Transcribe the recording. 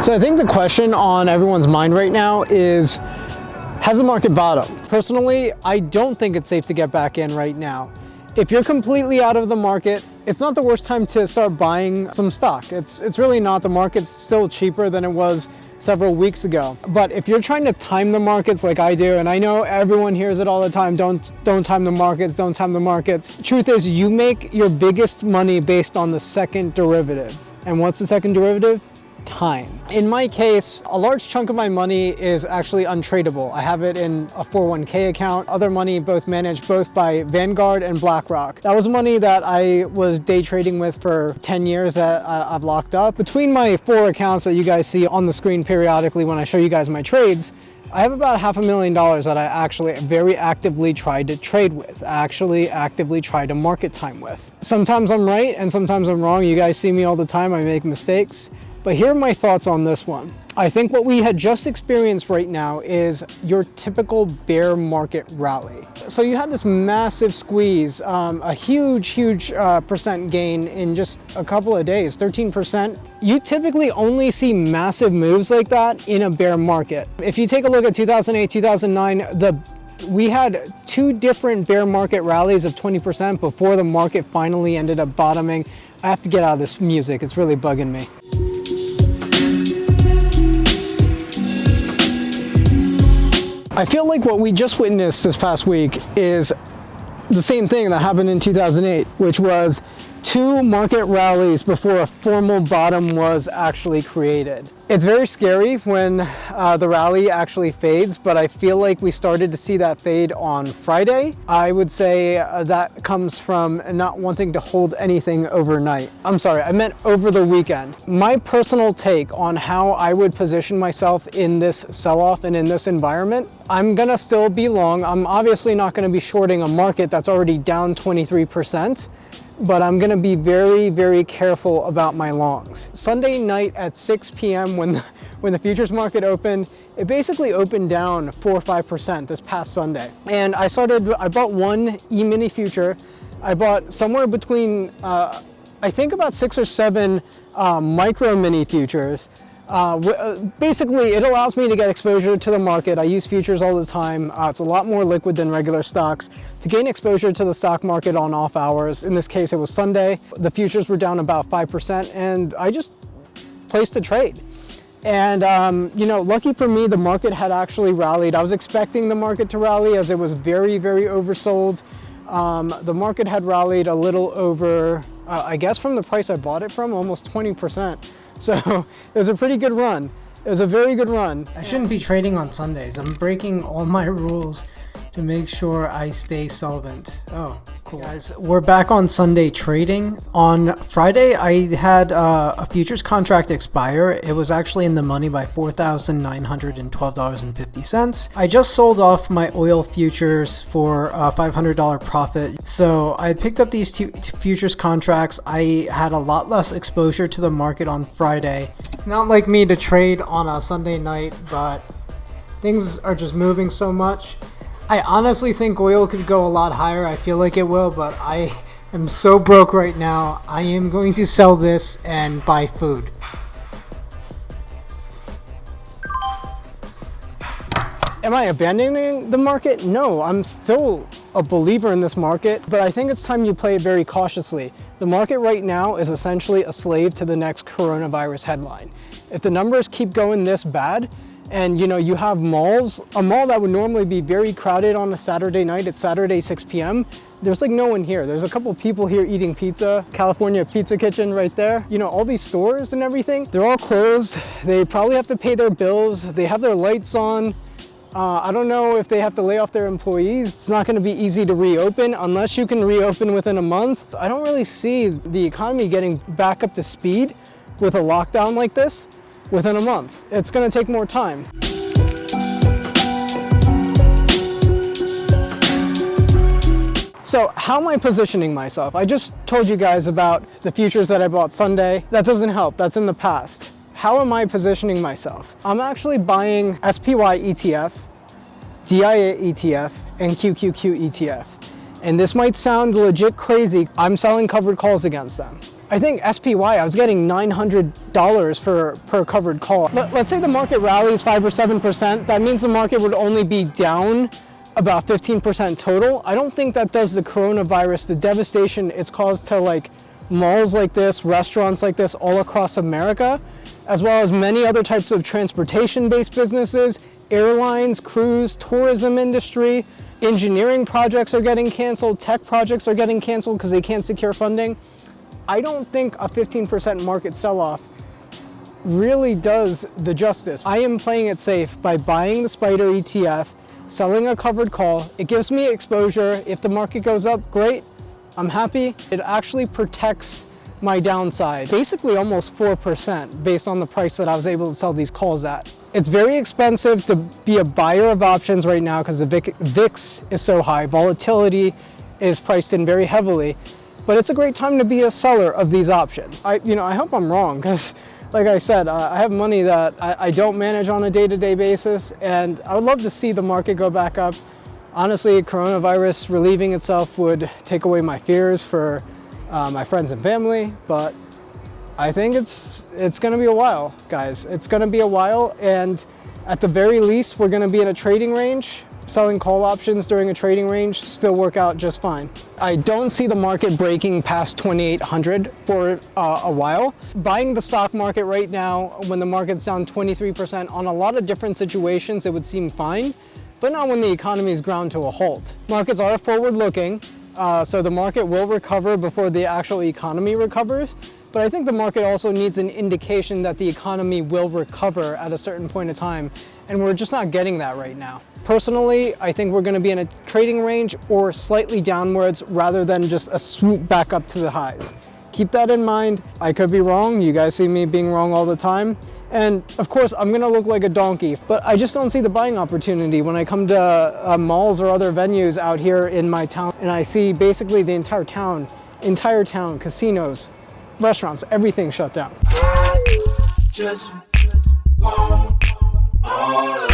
So I think the question on everyone's mind right now is, has the market bottomed? Personally, I don't think it's safe to get back in right now. If you're completely out of the market, it's not the worst time to start buying some stock. It's really not. The market's still cheaper than it was several weeks ago. But if you're trying to time the markets like I do, and I know everyone hears it all the time, don't time the markets, don't time the markets. Truth is, you make your biggest money based on the second derivative. And what's the second derivative? Time. In my case, a large chunk of my money is actually untradeable. I have it in a 401k account. Other money managed both by Vanguard and BlackRock. That was money that I was day trading with for 10 years that I've locked up. Between my 4 accounts that you guys see on the screen periodically when I show you guys my trades, I have about $500,000 that I actually very actively tried to trade with, actively tried to market time with. Sometimes I'm right and sometimes I'm wrong. You guys see me all the time, I make mistakes. But here are my thoughts on this one. I think what we had just experienced right now is your typical bear market rally. So you had this massive squeeze, a huge percent gain in just a couple of days, 13%. You typically only see massive moves like that in a bear market. If you take a look at 2008, 2009, we had 2 different bear market rallies of 20% before the market finally ended up bottoming. I have to get out of this music, it's really bugging me. I feel like what we just witnessed this past week is the same thing that happened in 2008, which was 2 market rallies before a formal bottom was actually created. It's very scary when the rally actually fades, but I feel like we started to see that fade on Friday. I would say that comes from not wanting to hold anything overnight. I'm sorry, I meant over the weekend. My personal take on how I would position myself in this sell-off and in this environment, I'm gonna still be long. I'm obviously not gonna be shorting a market that's already down 23%. But I'm gonna be very careful about my longs. Sunday night at 6 p.m. when the futures market opened, it basically opened down 4 or 5% this past Sunday. And I bought 1 E-mini future. I bought somewhere between, I think about 6 or 7 micro mini futures. Basically, it allows me to get exposure to the market. I use futures all the time. It's a lot more liquid than regular stocks. To gain exposure to the stock market on off hours, in this case it was Sunday, the futures were down about 5% and I just placed a trade. And you know, lucky for me, the market had actually rallied. I was expecting the market to rally as it was very oversold. The market had rallied a little over, I guess from the price I bought it from, almost 20%. So it was a pretty good run. It was a very good run. I shouldn't be trading on Sundays. I'm breaking all my rules to make sure I stay solvent. Oh, cool. Guys, we're back on Sunday trading. On Friday, I had a futures contract expire. It was actually in the money by $4,912.50. I just sold off my oil futures for a $500 profit. So I picked up these 2 futures contracts. I had a lot less exposure to the market on Friday. It's not like me to trade on a Sunday night, but things are just moving so much. I honestly think oil could go a lot higher. I feel like it will, but I am so broke right now. I am going to sell this and buy food. Am I abandoning the market? No, I'm still a believer in this market, but I think it's time you play it very cautiously. The market right now is essentially a slave to the next coronavirus headline. If the numbers keep going this bad, and you know, you have malls, a mall that would normally be very crowded on a Saturday night, it's Saturday 6 p.m. There's like no one here. There's a couple people here eating pizza, California Pizza Kitchen right there. You know, all these stores and everything, they're all closed. They probably have to pay their bills. They have their lights on. I don't know if they have to lay off their employees. It's not gonna be easy to reopen unless you can reopen within a month. I don't really see the economy getting back up to speed with a lockdown like this within a month. It's gonna take more time. So how am I positioning myself? I just told you guys about the futures that I bought Sunday. That doesn't help, that's in the past. How am I positioning myself? I'm actually buying SPY ETF, DIA ETF, and QQQ ETF. And this might sound legit crazy. I'm selling covered calls against them. I think SPY, I was getting $900 per covered call. Let's say the market rallies 5 or 7%. That means the market would only be down about 15% total. I don't think that does the coronavirus, the devastation it's caused to like malls like this, restaurants like this all across America, as well as many other types of transportation-based businesses, airlines, cruise, tourism industry, engineering projects are getting canceled, tech projects are getting canceled because they can't secure funding. I don't think a 15% market sell-off really does the justice. I am playing it safe by buying the Spider ETF, selling a covered call. It gives me exposure. If the market goes up, great, I'm happy. It actually protects my downside, basically almost 4% based on the price that I was able to sell these calls at. It's very expensive to be a buyer of options right now because the VIX is so high. Volatility is priced in very heavily, but it's a great time to be a seller of these options. I hope I'm wrong because, like I said, I have money that I don't manage on a day-to-day basis, and I would love to see the market go back up. Honestly, coronavirus relieving itself would take away my fears for my friends and family, but I think it's going to be a while, guys. It's going to be a while, and at the very least, we're going to be in a trading range. Selling call options during a trading range still work out just fine. I don't see the market breaking past 2,800 for a while. Buying the stock market right now, when the market's down 23%, on a lot of different situations, it would seem fine, but not when the economy is ground to a halt. Markets are forward-looking, so the market will recover before the actual economy recovers. But I think the market also needs an indication that the economy will recover at a certain point in time, and we're just not getting that right now. Personally, I think we're going to be in a trading range or slightly downwards rather than just a swoop back up to the highs. Keep that in mind. I could be wrong. You guys see me being wrong all the time. And of course, I'm going to look like a donkey, but I just don't see the buying opportunity when I come to malls or other venues out here in my town, and I see basically the entire town, casinos, restaurants, everything shut down. I just want all